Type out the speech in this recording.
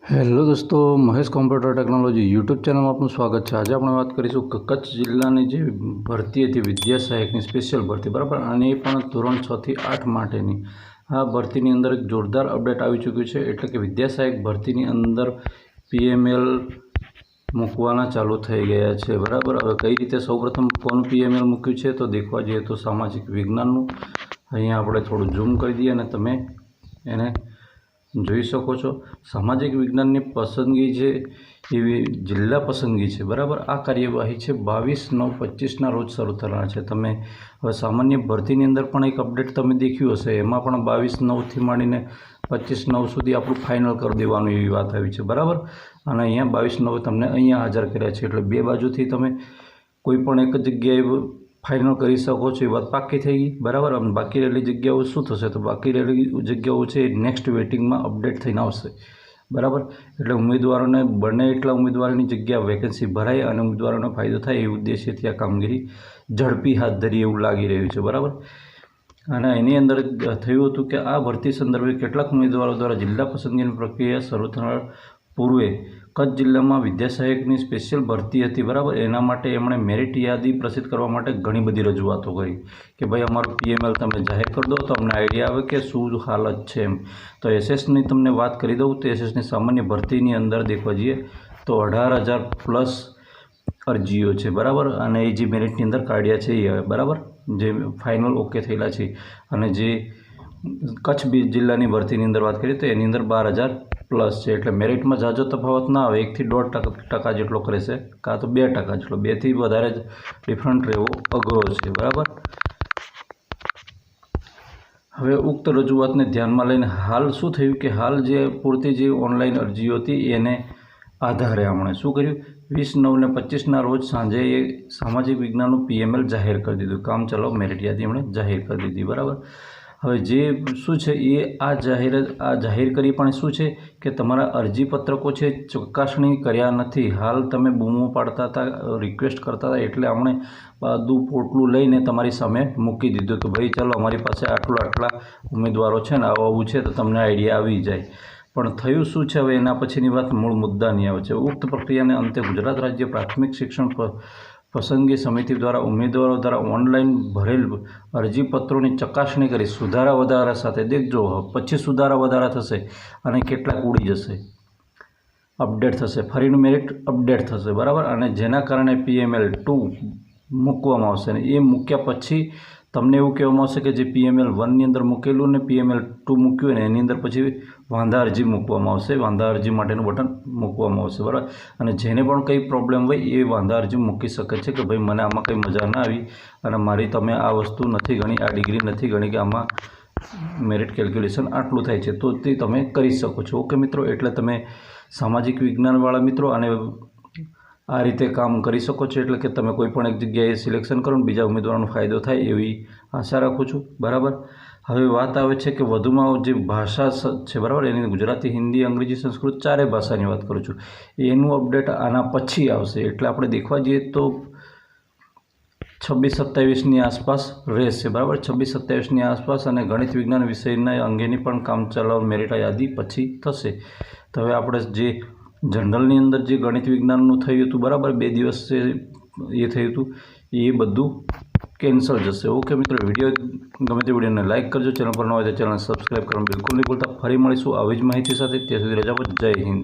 Hello દોસ્તો, Mahesh computer technology YouTube ચેનલમાં આપનું સ્વાગત છે। આજે આપણે વાત કરીશું કે કચ્છ જિલ્લાની જે ભરતી હતી વિદ્યા સહાયકની સ્પેશિયલ ભરતી, બરાબર, અને એ પણ ધોરણ 6 થી 8 માટેની આ ભરતીની અંદર એક જોરદાર અપડેટ આવી ચૂક્યું છે। એટલે કે વિદ્યા સહાયક ભરતીની અંદર પીએમએલ મૂકવાના ચાલુ થઈ ગયા છે, બરાબર। હવે કઈ રીતે સૌપ્રથમ કોનું પીએમએલ મૂક્યું છે તો દેખવા જઈએ તો સામાજિક વિજ્ઞાનનું અહીંયા આપણે થોડું ઝૂમ કરી દઈએ અને તમે એને જોઈ શકો છો। સામાજિક વિજ્ઞાનની પસંદગી છે એવી જિલ્લા પસંદગી છે, બરાબર। આ કાર્યવાહી છે 22/9/25ના રોજ શરૂ થનાર છે। તમે હવે સામાન્ય ભરતીની અંદર પણ એક અપડેટ તમે દેખ્યું હશે, એમાં પણ 22/9થી માંડીને 25/9 સુધી આપણું ફાઇનલ કરી દેવાનું એવી વાત આવી છે, બરાબર। અને અહીંયા 22/9 તમને અહીંયા હાજર કર્યા છે, એટલે બે બાજુથી તમે કોઈ પણ એક જગ્યાએ ફાઇનલ કરી શકો છો, એ વાત પાકી થઈ ગઈ, બરાબર। અને બાકી રહેલી જગ્યાઓ શું થશે તો બાકી રહેલી જગ્યાઓ છે નેક્સ્ટ વેટિંગમાં અપડેટ થઈને આવશે, બરાબર। એટલે ઉમેદવારોને બને એટલા ઉમેદવારોની જગ્યા વેકેન્સી ભરાય અને ઉમેદવારોને ફાયદો થાય એ ઉદ્દેશ્યથી આ કામગીરી ઝડપી હાથ ધરી એવું લાગી રહ્યું છે, બરાબર। અને એની અંદર થયું હતું કે આ ભરતી સંદર્ભે કેટલાક ઉમેદવારો દ્વારા જિલ્લા પસંદગીની પ્રક્રિયા શરૂ થનાર પૂર્વે કચ્છ જિલ્લામાં વિદ્યા સહાયકની સ્પેશિયલ ભરતી હતી, બરાબર। એના માટે એમણે મેરિટ યાદી પ્રસિદ્ધ કરવા માટે ઘણી બધી રજૂઆતો કરી કે ભાઈ અમારું પીએમએલ તમે જાહેર કરી દો તો અમને આઈડિયા આવે કે શું હાલત છે એમ। તો એસએસની તમને વાત કરી દઉં તો એસએસની સામાન્ય ભરતીની અંદર દેખવા જઈએ તો 18,000+ અરજીઓ છે, બરાબર। અને એ જે મેરિટની અંદર કાઢ્યા છે એ, બરાબર, જે ફાઇનલ ઓકે થયેલા છે। અને જે કચ્છ જિલ્લાની ભરતીની અંદર વાત કરીએ તો એની અંદર 12,000+ છે, એટલે મેરિટમાં ઝાઝો તફાવત ના આવે, 1 થી 1.5% જેટલો કરે છે, કાં તો 2% જેટલો, 2થી વધારે જ ડિફરન્ટ રહેવો અઘરો છે, બરાબર। હવે ઉક્ત રજૂઆતને ધ્યાનમાં લઈને હાલ શું થયું કે હાલ જે પૂરતી જે ઓનલાઈન અરજીઓ હતી એને આધારે આપણે શું કર્યું, 20/9/25ના રોજ સાંજે એ સામાજિક વિજ્ઞાનનું પીએમએલ જાહેર કરી દીધું, કામ ચલાવ મેરિટ યાદી એમણે જાહેર કરી દીધી, બરાબર। હવે જે શું છે એ આ જાહેર કરી પણ શું છે કે તમારા અરજીપત્રકો છે ચકાસણી કર્યા નથી, હાલ તમે બૂમો પાડતા હતા, રિક્વેસ્ટ કરતા હતા, એટલે આપણે બધું પોટલું લઈને તમારી સામે મૂકી દીધું કે ભાઈ ચાલો અમારી પાસે આટલા ઉમેદવારો છે ને આવું છે તો તમને આઈડિયા આવી જાય। પણ થયું શું છે હવે એના પછીની વાત મૂળ મુદ્દાની આવે છે। ઉક્ત પ્રક્રિયાને અંતે ગુજરાત રાજ્ય પ્રાથમિક શિક્ષણ પસંદગી સમિતિ દ્વારા ઉમેદવારો દ્વારા ઓનલાઈન ભરેલ અરજીપત્રોની ચકાસણી કરી સુધારા વધારા સાથે, દેખજો પછી સુધારા વધારા થશે અને કેટલાક ઉડી જશે, અપડેટ થશે, ફરીનું મેરિટ અપડેટ થશે, બરાબર। અને જેના કારણે PML2 મૂકવામાં આવશે અને એ મૂક્યા પછી તમને એવું કહેવામાં આવશે કે જે PML1ની અંદર મૂકેલું ને PML2 મૂક્યું ને એની અંદર પછી વાંધા અરજી મૂકવામાં આવશે, વાંધા અરજી માટેનું બટન મૂકવામાં આવશે, બરાબર। અને જેને પણ કંઈ પ્રોબ્લેમ હોય એ વાંધા અરજી મૂકી શકે છે કે ભાઈ મને આમાં કંઈ મજા ના આવી અને મારી તમે આ વસ્તુ નથી ગણી, આ ડિગ્રી નથી ગણી કે આમાં મેરિટ કેલ્ક્યુલેશન આટલું થાય છે, તો તે તમે કરી શકો છો, ઓકે મિત્રો। એટલે તમે સામાજિક વિજ્ઞાનવાળા મિત્રો અને આ રીતે કામ કરી શકો છો, એટલે કે તમે કોઈ પણ એક જગ્યાએ સિલેક્શન કરો ને બીજા ઉમેદવારોનો ફાયદો થાય એવી આશા રાખું છું, બરાબર। હવે વાત આવે છે કે વધુમાં જે ભાષા છે, બરાબર, એની ગુજરાતી, હિન્દી, અંગ્રેજી, સંસ્કૃત ચારે ભાષાની વાત કરું છું, એનું અપડેટ આના પછી આવશે, એટલે આપણે દેખવા જઈએ તો 26-27ની આસપાસ રહેશે, બરાબર, 26-27ની આસપાસ। અને ગણિત વિજ્ઞાન વિષયના અંગેની પણ કામચલાઉ મેરિટ યાદી પછી થશે। તો હવે આપણે જે જનરલની અંદર જે ગણિત વિજ્ઞાનનું થયું હતું, બરાબર, 2 દિવસ એ થયું હતું, એ બધું કેન્સલ જશે, ઓકે મિત્રો। વિડીયો ગમે તે વિડીયોને લાઇક કરજો, ચેનલ પર ન હોય તો ચેનલ સબસ્ક્રાઈબ કરવાનું બિલકુલ નહીં ભૂલતા। ફરી મળીશું આવી જ માહિતી સાથે, ત્યાં સુધી રજા આપો, જય હિન્દ।